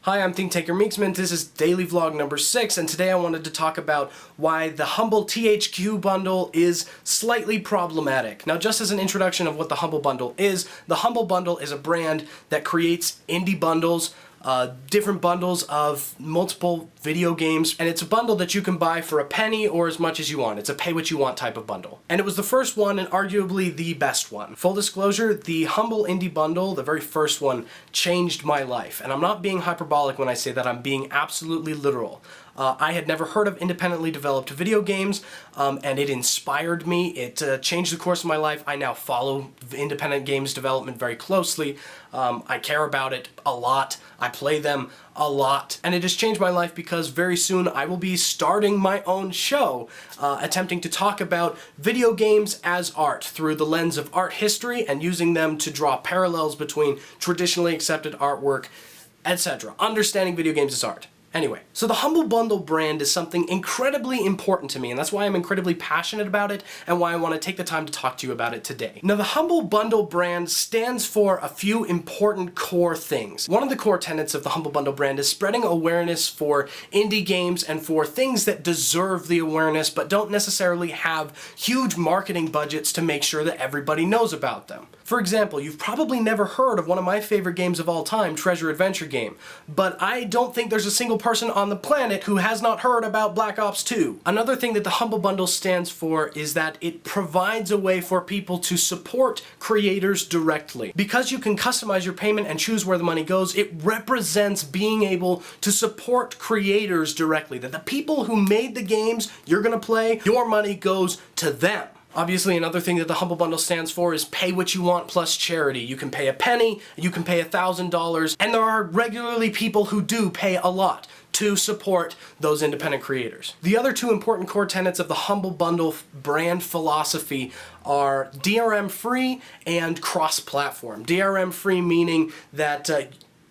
Hi, I'm ThinkTankerMeeksman. This is daily vlog number 6, and today I wanted to talk about why the Humble THQ Bundle is slightly problematic. Now, just as an introduction of what the Humble Bundle is, the Humble Bundle is a brand that creates indie bundles, different bundles of multiple video games, and it's a bundle that you can buy for a penny or as much as you want. It's a pay what you want type of bundle. And it was the first one and arguably the best one. Full disclosure, the Humble Indie Bundle, the very first one, changed my life. And I'm not being hyperbolic when I say that, I'm being absolutely literal. I had never heard of independently developed video games, and it inspired me. It changed the course of my life. I now follow independent games development very closely. I care about it a lot. I play them a lot. And it has changed my life because very soon I will be starting my own show, attempting to talk about video games as art through the lens of art history and using them to draw parallels between traditionally accepted artwork, etc. Understanding video games as art. Anyway, so the Humble Bundle brand is something incredibly important to me, and that's why I'm incredibly passionate about it and why I want to take the time to talk to you about it today. Now, the Humble Bundle brand stands for a few important core things. One of the core tenets of the Humble Bundle brand is spreading awareness for indie games and for things that deserve the awareness but don't necessarily have huge marketing budgets to make sure that everybody knows about them. For example, you've probably never heard of one of my favorite games of all time, Treasure Adventure Game, but I don't think there's a single person on the planet who has not heard about Black Ops 2. Another thing that the Humble Bundle stands for is that it provides a way for people to support creators directly. Because you can customize your payment and choose where the money goes, it represents being able to support creators directly. That the people who made the games you're gonna play, your money goes to them. Obviously, another thing that the Humble Bundle stands for is pay what you want plus charity. You can pay a penny, you can pay $1,000, and there are regularly people who do pay a lot to support those independent creators. The other two important core tenets of the Humble Bundle brand philosophy are DRM-free and cross-platform. DRM-free meaning that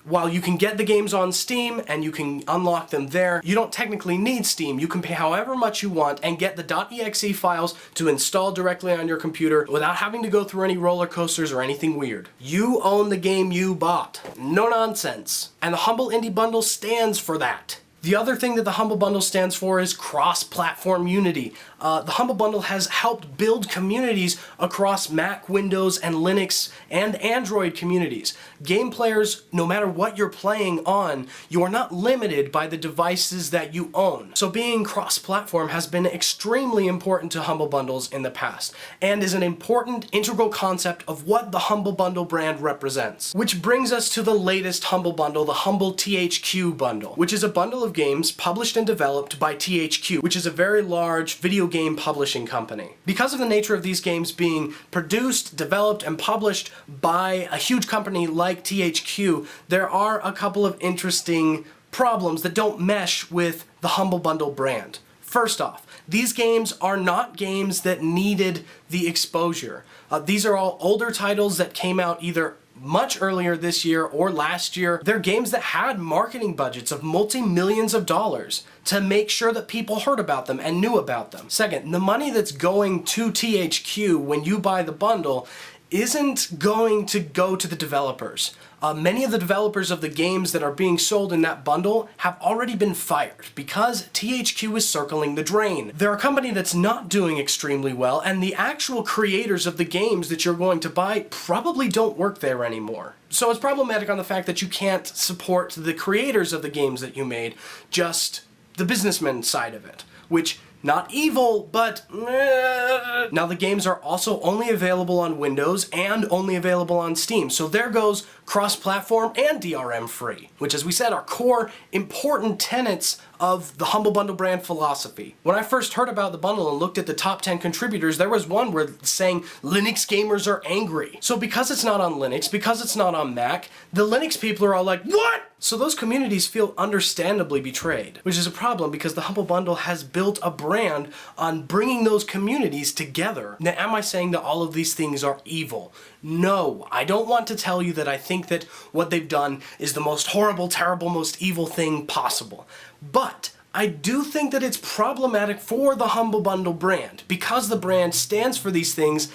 while you can get the games on Steam and you can unlock them there, you don't technically need Steam. You can pay however much you want and get the .exe files to install directly on your computer without having to go through any roller coasters or anything weird. You own the game you bought. No nonsense. And the Humble Indie Bundle stands for that. The other thing that the Humble Bundle stands for is cross-platform unity. The Humble Bundle has helped build communities across Mac, Windows, and Linux and Android communities. Game players, no matter what you're playing on, you are not limited by the devices that you own. So being cross-platform has been extremely important to Humble Bundles in the past, and is an important integral concept of what the Humble Bundle brand represents. Which brings us to the latest Humble Bundle, the Humble THQ Bundle, which is a bundle of games published and developed by THQ, which is a very large video game publishing company. Because of the nature of these games being produced, developed, and published by a huge company like THQ, there are a couple of interesting problems that don't mesh with the Humble Bundle brand. First off, these games are not games that needed the exposure. These are all older titles that came out either much earlier this year or last year. They're games that had marketing budgets of multi-millions of dollars to make sure that people heard about them and knew about them. Second, the money that's going to THQ when you buy the bundle isn't going to go to the developers. Many of the developers of the games that are being sold in that bundle have already been fired because THQ is circling the drain. They're a company that's not doing extremely well, and the actual creators of the games that you're going to buy probably don't work there anymore. So it's problematic on the fact that you can't support the creators of the games that you made, just the businessman side of it, which not evil, but Now the games are also only available on Windows and only available on Steam, so there goes cross-platform and DRM free, which, as we said, are core important tenets of the Humble Bundle brand philosophy. When I first heard about the bundle and looked at the top 10 contributors, there was one where saying Linux gamers are angry. So because it's not on Linux, because it's not on Mac, the Linux people are all like, what? So those communities feel understandably betrayed, which is a problem because the Humble Bundle has built a brand on bringing those communities together. Now, am I saying that all of these things are evil? No, I don't want to tell you that I think that what they've done is the most horrible, terrible, most evil thing possible. But I do think that it's problematic for the Humble Bundle brand because the brand stands for these things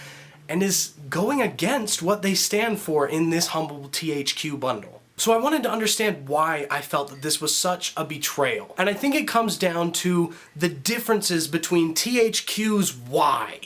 and is going against what they stand for in this Humble THQ Bundle. So I wanted to understand why I felt that this was such a betrayal. And I think it comes down to the differences between THQ's why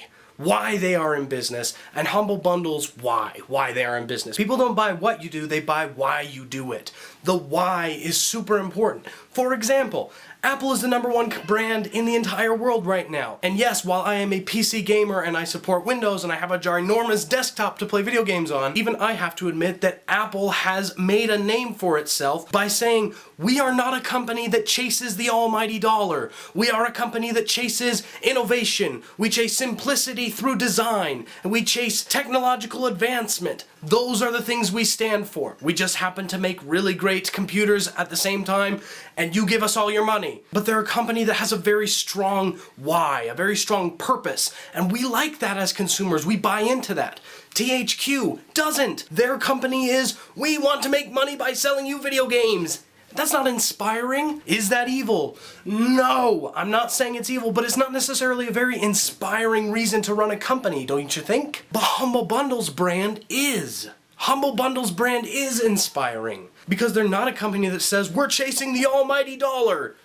they are in business, and Humble Bundle's why they are in business. People don't buy what you do, they buy why you do it. The why is super important. For example, Apple is the #1 brand in the entire world right now. And yes, while I am a PC gamer and I support Windows and I have a ginormous desktop to play video games on, even I have to admit that Apple has made a name for itself by saying, we are not a company that chases the almighty dollar. We are a company that chases innovation. We chase simplicity through design. And we chase technological advancement. Those are the things we stand for. We just happen to make really great computers at the same time, and you give us all your money. But they're a company that has a very strong why, a very strong purpose, and we like that as consumers. We buy into that. THQ doesn't. Their company is, we want to make money by selling you video games. That's not inspiring. Is that evil? No, I'm not saying it's evil, but it's not necessarily a very inspiring reason to run a company, don't you think? But Humble Bundle's brand is. Humble Bundle's brand is inspiring because they're not a company that says, we're chasing the almighty dollar.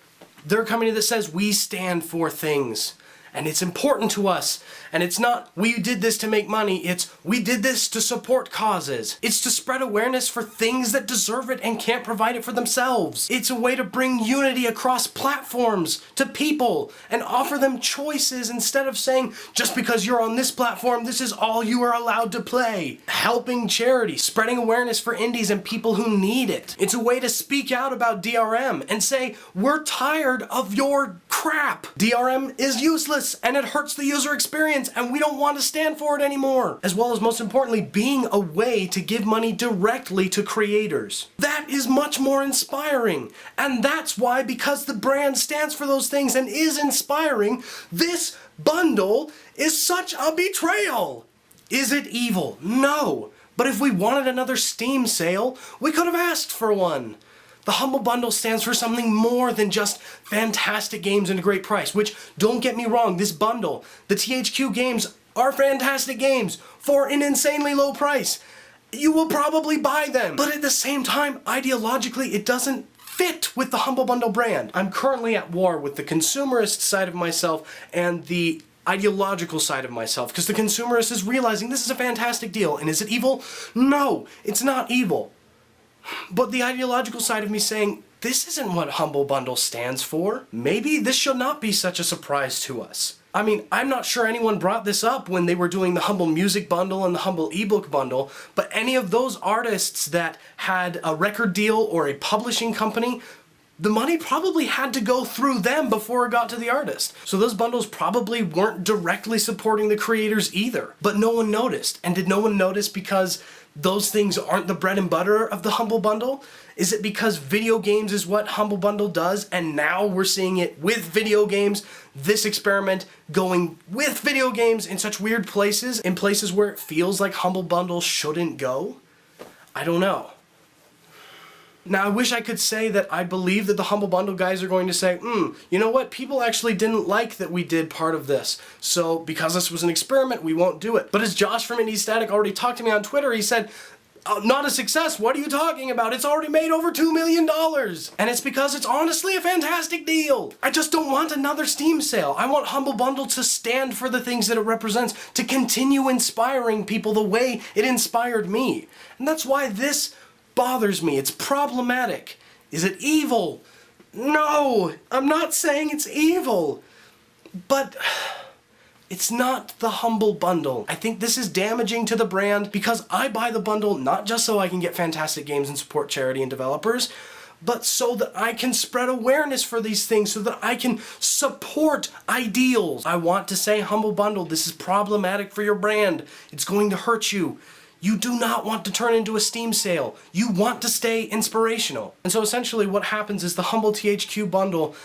They're a company that says, we stand for things. And it's important to us. And it's not, we did this to make money, it's, we did this to support causes. It's to spread awareness for things that deserve it and can't provide it for themselves. It's a way to bring unity across platforms to people and offer them choices instead of saying, just because you're on this platform, this is all you are allowed to play. Helping charity, spreading awareness for indies and people who need it. It's a way to speak out about DRM and say, we're tired of your crap. DRM is useless and it hurts the user experience and we don't want to stand for it anymore. As well as, most importantly, being a way to give money directly to creators. That is much more inspiring. And that's why, because the brand stands for those things and is inspiring, this bundle is such a betrayal. Is it evil? No. But if we wanted another Steam sale, we could have asked for one. The Humble Bundle stands for something more than just fantastic games and a great price, which, don't get me wrong, this bundle, the THQ games are fantastic games for an insanely low price. You will probably buy them. But at the same time, ideologically, it doesn't fit with the Humble Bundle brand. I'm currently at war with the consumerist side of myself and the ideological side of myself, because the consumerist is realizing this is a fantastic deal. And is it evil? No, it's not evil. But the ideological side of me saying, this isn't what Humble Bundle stands for. Maybe this should not be such a surprise to us. I mean, I'm not sure anyone brought this up when they were doing the Humble Music Bundle and the Humble Ebook Bundle, but any of those artists that had a record deal or a publishing company, the money probably had to go through them before it got to the artist. So those bundles probably weren't directly supporting the creators either. But no one noticed. And did no one notice because those things aren't the bread and butter of the Humble Bundle? Is it because video games is what Humble Bundle does, and now we're seeing it with video games, this experiment going with video games in such weird places, in places where it feels like Humble Bundle shouldn't go? I don't know. Now, I wish I could say that I believe that the Humble Bundle guys are going to say, you know what, people actually didn't like that we did part of this, so because this was an experiment, we won't do it. But as Josh from Indie Static already talked to me on Twitter, he said, not a success, what are you talking about? It's already made over $2 million. And it's because it's honestly a fantastic deal. I just don't want another Steam sale. I want Humble Bundle to stand for the things that it represents, to continue inspiring people the way it inspired me. And that's why this bothers me. It's problematic. Is it evil? No, I'm not saying it's evil. But it's not the Humble Bundle. I think this is damaging to the brand because I buy the bundle not just so I can get fantastic games and support charity and developers, but so that I can spread awareness for these things, so that I can support ideals. I want to say, Humble Bundle, this is problematic for your brand. It's going to hurt you. You do not want to turn into a Steam sale. You want to stay inspirational. And so essentially what happens is the Humble THQ Bundle,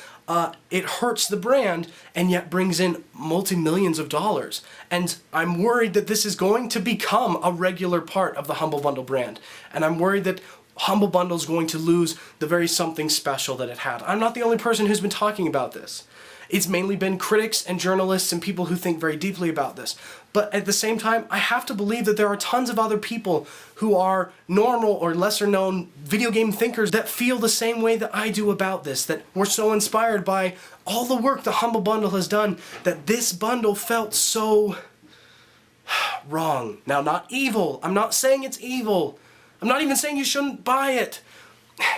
it hurts the brand and yet brings in multi-millions of dollars. And I'm worried that this is going to become a regular part of the Humble Bundle brand. And I'm worried that Humble Bundle is going to lose the very something special that it had. I'm not the only person who's been talking about this. It's mainly been critics and journalists and people who think very deeply about this. But at the same time, I have to believe that there are tons of other people who are normal or lesser known video game thinkers that feel the same way that I do about this, that were so inspired by all the work the Humble Bundle has done, that this bundle felt so wrong. Now, not evil. I'm not saying it's evil. I'm not even saying you shouldn't buy it.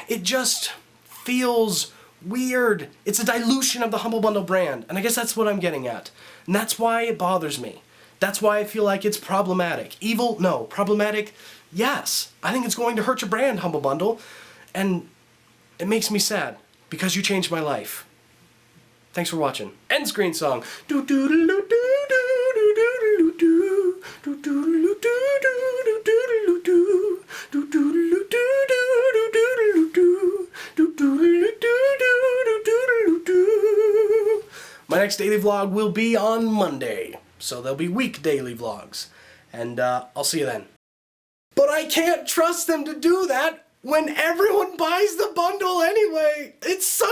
It just feels weird. It's a dilution of the Humble Bundle brand, and I guess that's what I'm getting at. And that's why it bothers me. That's why I feel like it's problematic. Evil? No. Problematic? Yes. I think it's going to hurt your brand, Humble Bundle, and it makes me sad because you changed my life. Thanks for watching. End screen song. My next daily vlog will be on Monday, so there'll be week daily vlogs, and I'll see you then. But I can't trust them to do that when everyone buys the bundle anyway! It's so